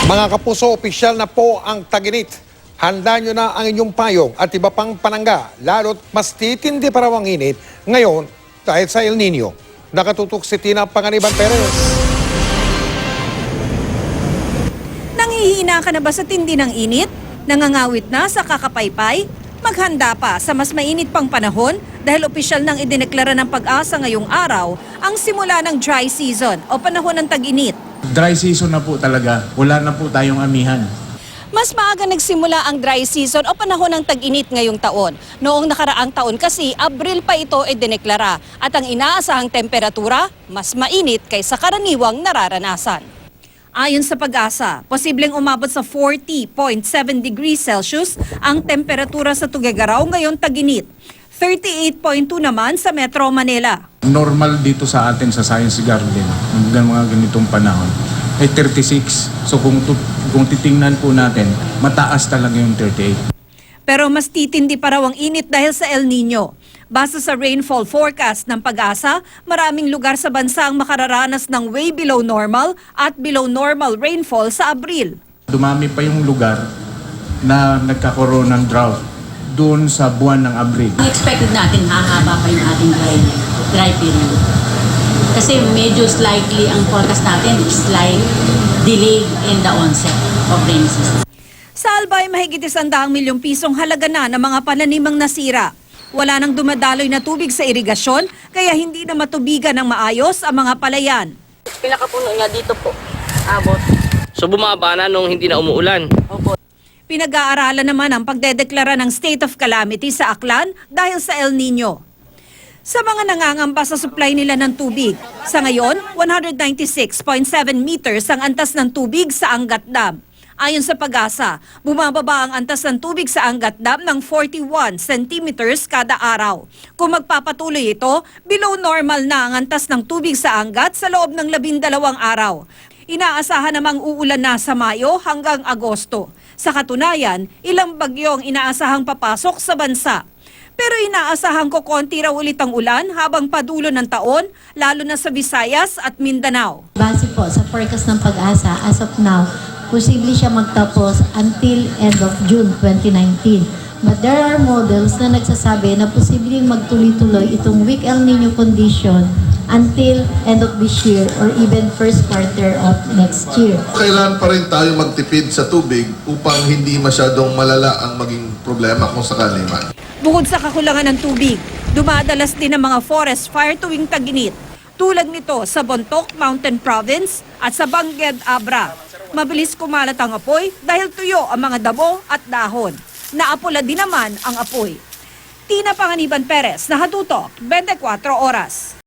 Mga kapuso, opisyal na po ang Tag-Init. Handa nyo na ang inyong payong at iba pang panangga, lalo't mas titindi pa raw ang init ngayon dahil sa El Nino. Nakatutok si Tina Panganiban Perez. Nanghihina ka na ba sa tindi ng init? Nangangawit na sa kakapaypay? Maghanda pa sa mas mainit pang panahon dahil opisyal nang idineklara ng Pag-asa ngayong araw ang simula ng dry season o panahon ng tag-init. Dry season na po talaga. Wala na po tayong amihan. Mas maaga nagsimula ang dry season o panahon ng tag-init ngayong taon. Noong nakaraang taon kasi, Abril pa ito idineklara at ang inaasahang temperatura mas mainit kaysa karaniwang nararanasan. Ayon sa Pag-asa, posibleng umabot sa 40.7 degrees Celsius ang temperatura sa Tuguegarao ngayong tag-init. 38.2 naman sa Metro Manila. Normal dito sa atin sa Science Garden, mga ganitong panahon, ay 36. So kung titingnan po natin, mataas talaga yung 38. Pero mas titindi pa raw ang init dahil sa El Nino. Base sa rainfall forecast ng Pag-asa, maraming lugar sa bansa ang makararanas ng way below normal at below normal rainfall sa Abril. Dumami pa yung lugar na nagkakaroon ng drought doon sa buwan ng Abril. Expected natin hahaba pa yung ating dry period. Kasi medyo slightly ang forecast natin is slight delayed in the onset of rainy season. Sa Albay, mahigit 100 milyong pisong halaga na ng mga pananimang nasira. Wala nang dumadaloy na tubig sa irigasyon, kaya hindi na matubigan ng maayos ang mga palayan. Pinakapuno niya dito po, abot. So bumaba na nung hindi na umuulan? Opo. Pinag-aaralan naman ang pagdedeklara ng state of calamity sa Aklan dahil sa El Nino. Sa mga nangangamba sa supply nila ng tubig, sa ngayon, 196.7 meters ang antas ng tubig sa Angat Dam. Ayon sa Pag-asa, bumababa ang antas ng tubig sa Angat Dam ng 41 centimeters kada araw. Kung magpapatuloy ito, below normal na ang antas ng tubig sa Angat sa loob ng 12 araw. Inaasahan namang uulan na sa Mayo hanggang Agosto. Sa katunayan, ilang bagyo ang inaasahang papasok sa bansa. Pero inaasahan ko konti raw ulit ang ulan habang padulo ng taon, lalo na sa Visayas at Mindanao. Base po sa forecast ng Pag-asa, as of now, posible siya magtapos until end of June 2019. But there are models na nagsasabi na posibleng magtuloy-tuloy itong weak El Nino condition until end of this year or even first quarter of next year. Kailangan pa rin tayo magtipid sa tubig upang hindi masyadong malala ang maging problema kung sakali man. Bukod sa kakulangan ng tubig, dumadalas din ang mga forest fire tuwing tag-init. Tulad nito sa Bontoc Mountain Province at sa Bangged Abra. Mabilis kumalat ang apoy dahil tuyo ang mga damo at dahon. Naapula din naman ang apoy. Tina Panganiban Perez, Nakatutok, 24 Oras.